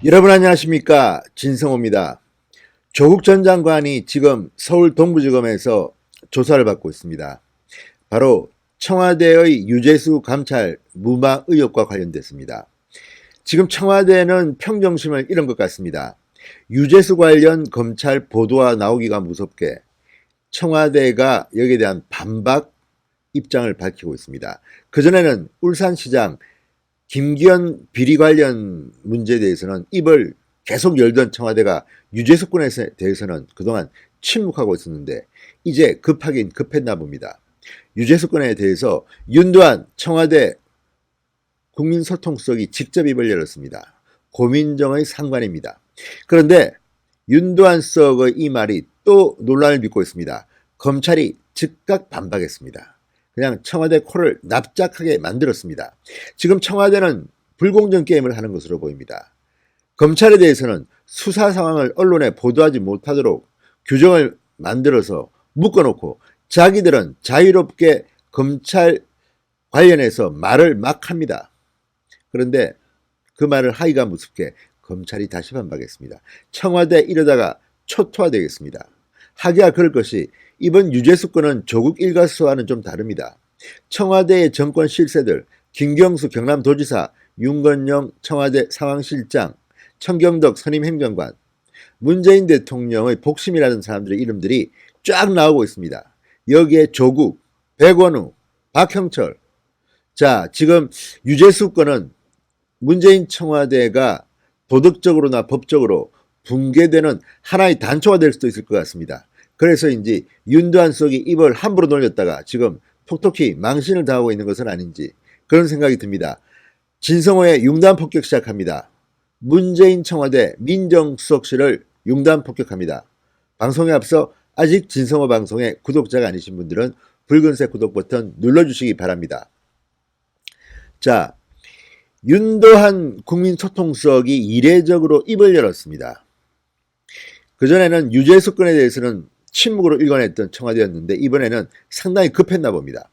여러분 안녕하십니까, 진성호입니다. 조국 전 장관이 지금 서울 동부지검에서 조사를 받고 있습니다. 바로 청와대의 유재수 감찰 무마 의혹과 관련됐습니다. 지금 청와대는 평정심을 잃은 것 같습니다. 유재수 관련 검찰 보도가 나오기가 무섭게 청와대가 여기에 대한 반박 입장을 밝히고 있습니다. 그전에는 울산시장 김기현 비리 관련 문제에 대해서는 입을 계속 열던 청와대가 유재수 건에 대해서는 그동안 침묵하고 있었는데 이제 급하긴 급했나 봅니다. 유재수 건에 대해서 윤두한 청와대 국민소통수석이 직접 입을 열었습니다. 고민정의 상관입니다. 그런데 윤두한 수석의 이 말이 또 논란을 빚고 있습니다. 검찰이 즉각 반박했습니다. 그냥 청와대 코를 납작하게 만들었습니다. 지금 청와대는 불공정 게임을 하는 것으로 보입니다. 검찰에 대해서는 수사 상황을 언론에 보도하지 못하도록 규정을 만들어서 묶어놓고 자기들은 자유롭게 검찰 관련해서 말을 막 합니다. 그런데 그 말을 하기가 무섭게 검찰이 다시 반박했습니다. 청와대 이러다가 초토화되겠습니다. 하기야 그럴 것이 이번 유재수 건은 조국 일가수와는 좀 다릅니다. 청와대의 정권 실세들, 김경수 경남도지사, 윤건영 청와대 상황실장, 청경덕 선임행정관, 문재인 대통령의 복심이라는 사람들의 이름들이 쫙 나오고 있습니다. 여기에 조국, 백원우, 박형철. 자, 지금 유재수 건은 문재인 청와대가 도덕적으로나 법적으로 붕괴되는 하나의 단초가 될 수도 있을 것 같습니다. 그래서인지 윤두한 수석이 입을 함부로 놀렸다가 지금 톡톡히 망신을 당하고 있는 것은 아닌지 그런 생각이 듭니다. 진성호의 융단 폭격 시작합니다. 문재인 청와대 민정수석실을 융단 폭격합니다. 방송에 앞서 아직 진성호 방송의 구독자가 아니신 분들은 붉은색 구독 버튼 눌러주시기 바랍니다. 자, 윤도한 국민소통수석이 이례적으로 입을 열었습니다. 그전에는 유재수 건에 대해서는 침묵으로 일관했던 청와대였는데 이번에는 상당히 급했나 봅니다.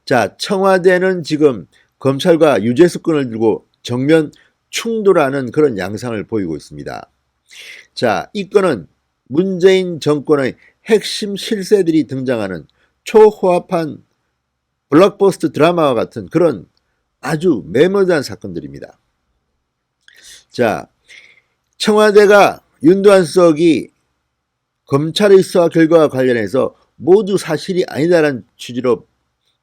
자, 청와대는 지금 검찰과 유재수 건을 들고 정면 충돌하는 그런 양상을 보이고 있습니다. 자, 이 건은 문재인 정권의 핵심 실세들이 등장하는 초호화판 블록버스터 드라마와 같은 그런 아주 매몰대한 사건들입니다. 자, 청와대가 윤두한 수석이 검찰의 수사 결과와 관련해서 모두 사실이 아니다라는 취지로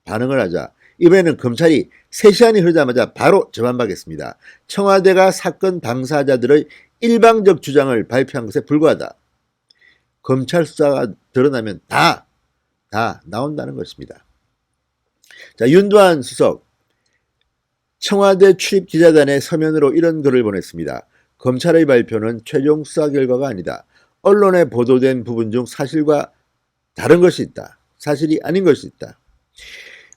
반응을 하자 이번에는 검찰이 3시간이 흐르자마자 바로 재반박했습니다. 청와대가 사건 당사자들의 일방적 주장을 발표한 것에 불과하다. 검찰 수사가 드러나면 다 나온다는 것입니다. 자, 윤두한 수석 청와대 출입 기자단의 서면으로 이런 글을 보냈습니다. 검찰의 발표는 최종 수사 결과가 아니다. 언론에 보도된 부분 중 사실과 다른 것이 있다. 사실이 아닌 것이 있다.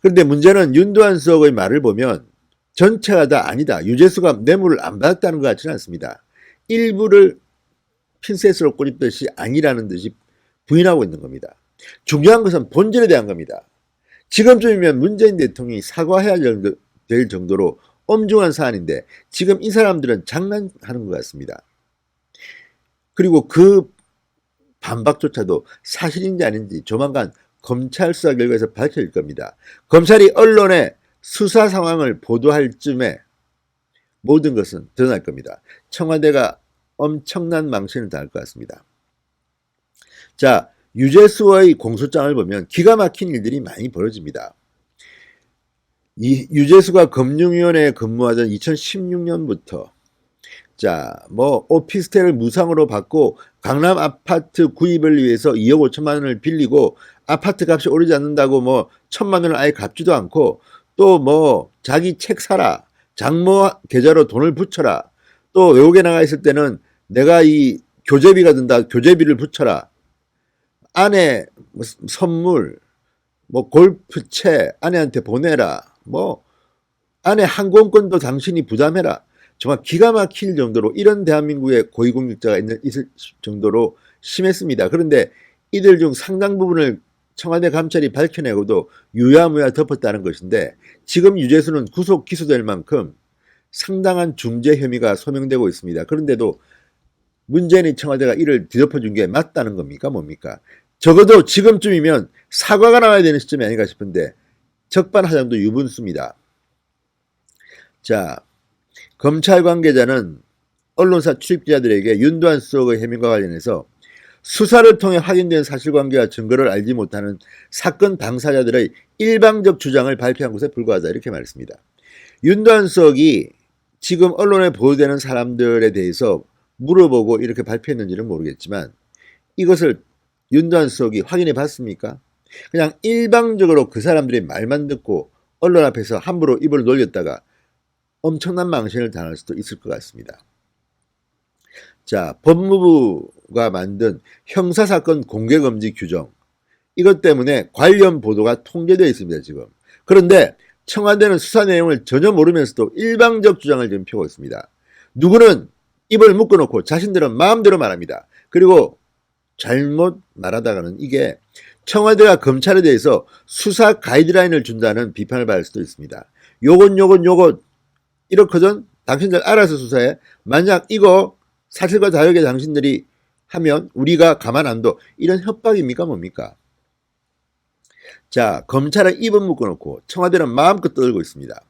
그런데 문제는 윤두한 수석의 말을 보면 전체가 다 아니다. 유재수가 뇌물을 안 받았다는 것 같지는 않습니다. 일부를 핀셋으로 꼬집듯이 아니라는 듯이 부인하고 있는 겁니다. 중요한 것은 본질에 대한 겁니다. 지금쯤이면 문재인 대통령이 사과해야 될 정도로 엄중한 사안인데 지금 이 사람들은 장난하는 것 같습니다. 그리고 그 반박조차도 사실인지 아닌지 조만간 검찰 수사 결과에서 밝혀질 겁니다. 검찰이 언론에 수사 상황을 보도할 쯤에 모든 것은 드러날 겁니다. 청와대가 엄청난 망신을 당할 것 같습니다. 자, 유재수의 공소장을 보면 기가 막힌 일들이 많이 벌어집니다. 이 유재수가 금융위원회에 근무하던 2016년부터 자, 오피스텔을 무상으로 받고 강남 아파트 구입을 위해서 2억 5천만 원을 빌리고 아파트 값이 오르지 않는다고 1천만 원을 아예 갚지도 않고 또 자기 책 사라, 장모 계좌로 돈을 붙여라, 또 외국에 나가 있을 때는 내가 이 교재비가 든다, 교재비를 붙여라, 아내 선물, 골프채 아내한테 보내라, 아내 항공권도 당신이 부담해라. 정말 기가 막힐 정도로 이런 대한민국의 고위공직자가 있을 정도로 심했습니다. 그런데 이들 중 상당 부분을 청와대 감찰이 밝혀내고도 유야무야 덮었다는 것인데 지금 유재수는 구속 기소될 만큼 상당한 중재 혐의가 소명되고 있습니다. 그런데도 문재인의 청와대가 이를 뒤덮어준 게 맞다는 겁니까? 뭡니까? 적어도 지금쯤이면 사과가 나와야 되는 시점이 아닌가 싶은데 적반하장도 유분수입니다. 자, 검찰 관계자는 언론사 출입기자들에게 윤두한 수석의 해명과 관련해서 수사를 통해 확인된 사실관계와 증거를 알지 못하는 사건 당사자들의 일방적 주장을 발표한 것에 불과하다 이렇게 말했습니다. 윤두한 수석이 지금 언론에 보도되는 사람들에 대해서 물어보고 이렇게 발표했는지는 모르겠지만 이것을 윤두한 수석이 확인해 봤습니까? 그냥 일방적으로 그 사람들의 말만 듣고 언론 앞에서 함부로 입을 놀렸다가 엄청난 망신을 당할 수도 있을 것 같습니다. 자, 법무부가 만든 형사사건 공개금지 규정, 이것 때문에 관련 보도가 통제되어 있습니다, 지금. 그런데 청와대는 수사 내용을 전혀 모르면서도 일방적 주장을 지금 펴고 있습니다. 누구는 입을 묶어놓고 자신들은 마음대로 말합니다. 그리고 잘못 말하다가는 이게 청와대가 검찰에 대해서 수사 가이드라인을 준다는 비판을 받을 수도 있습니다. 요것 이렇거든 당신들 알아서 수사해. 만약 이거 사실과 다르게 당신들이 하면 우리가 가만 안 둬. 이런 협박입니까 뭡니까? 자, 검찰은 입은 묶어놓고 청와대는 마음껏 떠들고 있습니다.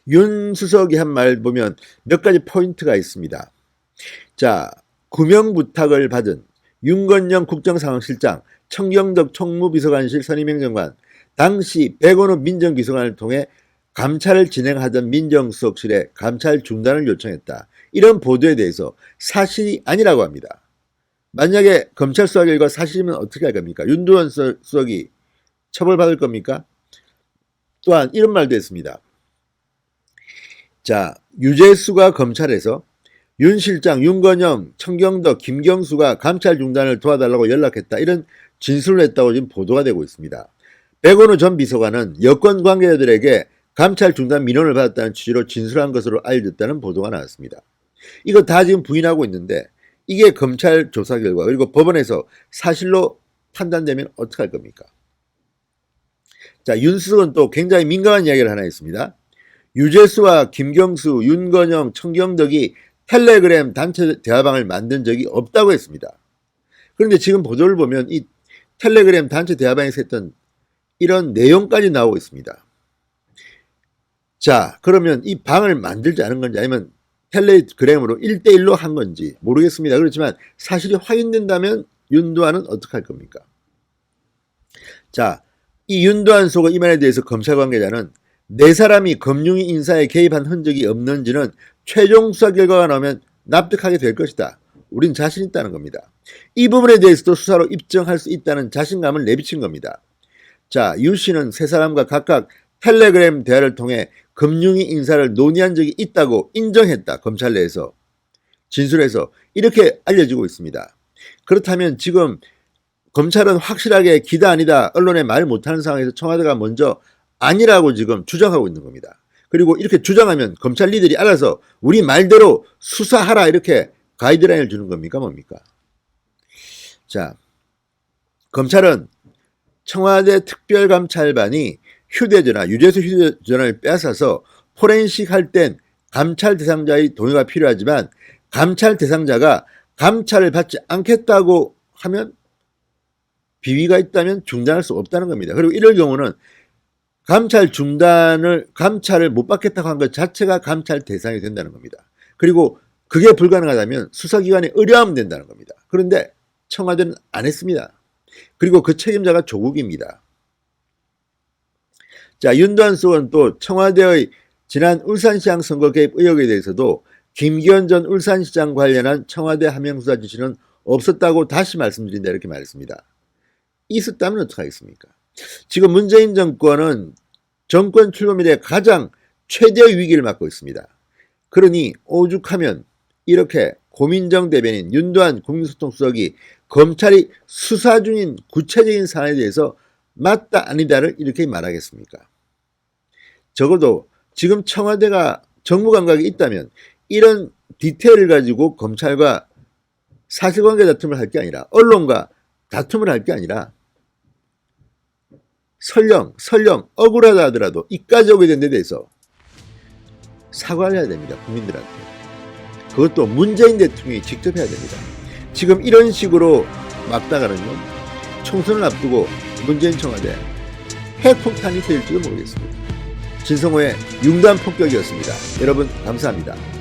윤 수석이 한 말 보면 몇 가지 포인트가 있습니다. 자, 구명 부탁을 받은 윤건영 국정상황실장, 청경덕 총무비서관실 선임행정관, 당시 백원우 민정비서관을 통해 감찰을 진행하던 민정수석실에 감찰 중단을 요청했다. 이런 보도에 대해서 사실이 아니라고 합니다. 만약에 검찰 수사 결과 사실이면 어떻게 할 겁니까? 윤두한 수석이 처벌받을 겁니까? 또한 이런 말도 했습니다. 자, 유재수가 검찰에서 윤 실장, 윤건영, 청경덕, 김경수가 감찰 중단을 도와달라고 연락했다. 이런 진술을 했다고 지금 보도가 되고 있습니다. 백원우 전 비서관은 여권 관계자들에게 감찰 중단 민원을 받았다는 취지로 진술한 것으로 알려졌다는 보도가 나왔습니다. 이거 다 지금 부인하고 있는데 이게 검찰 조사 결과 그리고 법원에서 사실로 판단되면 어떻게 할 겁니까? 자, 윤 수석은 또 굉장히 민감한 이야기를 하나 했습니다. 유재수와 김경수, 윤건영, 청경덕이 텔레그램 단체 대화방을 만든 적이 없다고 했습니다. 그런데 지금 보도를 보면 이 텔레그램 단체 대화방에서 했던 이런 내용까지 나오고 있습니다. 자, 그러면 이 방을 만들지 않은 건지 아니면 텔레그램으로 1대1로 한 건지 모르겠습니다. 그렇지만 사실이 확인된다면 윤두한은 어떻게 할 겁니까? 자, 이 윤두한 수석의 이 말에 대해서 검찰 관계자는 네 사람이 금융위 인사에 개입한 흔적이 없는지는 최종 수사 결과가 나오면 납득하게 될 것이다. 우린 자신 있다는 겁니다. 이 부분에 대해서도 수사로 입증할 수 있다는 자신감을 내비친 겁니다. 자, 유 씨는 세 사람과 각각 텔레그램 대화를 통해 금융위 인사를 논의한 적이 있다고 인정했다. 검찰 내에서 진술해서 이렇게 알려지고 있습니다. 그렇다면 지금 검찰은 확실하게 기다 아니다 언론에 말 못하는 상황에서 청와대가 먼저 아니라고 지금 주장하고 있는 겁니다. 그리고 이렇게 주장하면 검찰 리들이 알아서 우리 말대로 수사하라 이렇게 가이드라인을 주는 겁니까 뭡니까? 자, 검찰은 청와대 특별감찰반이 휴대전화, 유재수 휴대전화를 빼앗아서 포렌식 할 땐 감찰 대상자의 동의가 필요하지만 감찰 대상자가 감찰을 받지 않겠다고 하면 비위가 있다면 중단할 수 없다는 겁니다. 그리고 이럴 경우는 감찰을 못 받겠다고 한 것 자체가 감찰 대상이 된다는 겁니다. 그리고 그게 불가능하다면 수사기관에 의뢰하면 된다는 겁니다. 그런데 청와대는 안 했습니다. 그리고 그 책임자가 조국입니다. 자, 윤두한 수석은 또 청와대의 지난 울산시장 선거 개입 의혹에 대해서도 김기현 전 울산시장 관련한 청와대 함영수사 지시는 없었다고 다시 말씀드린다 이렇게 말했습니다. 있었다면 어떡하겠습니까? 지금 문재인 정권은 정권 출범 이래 가장 최대의 위기를 맞고 있습니다. 그러니 오죽하면 이렇게 고민정 대변인 윤두한 국민소통수석이 검찰이 수사 중인 구체적인 사안에 대해서 맞다 아니다를 이렇게 말하겠습니까? 적어도 지금 청와대가 정무 감각이 있다면 이런 디테일을 가지고 검찰과 사실관계 다툼을 할 게 아니라 언론과 다툼을 할 게 아니라 설령 억울하다 하더라도 이까지 오게 된 데 대해서 사과를 해야 됩니다. 국민들한테. 그것도 문재인 대통령이 직접 해야 됩니다. 지금 이런 식으로 막다가는요, 총선을 앞두고 문재인 청와대 핵폭탄이 될지도 모르겠습니다. 진성호의 융단 폭격이었습니다. 여러분 감사합니다.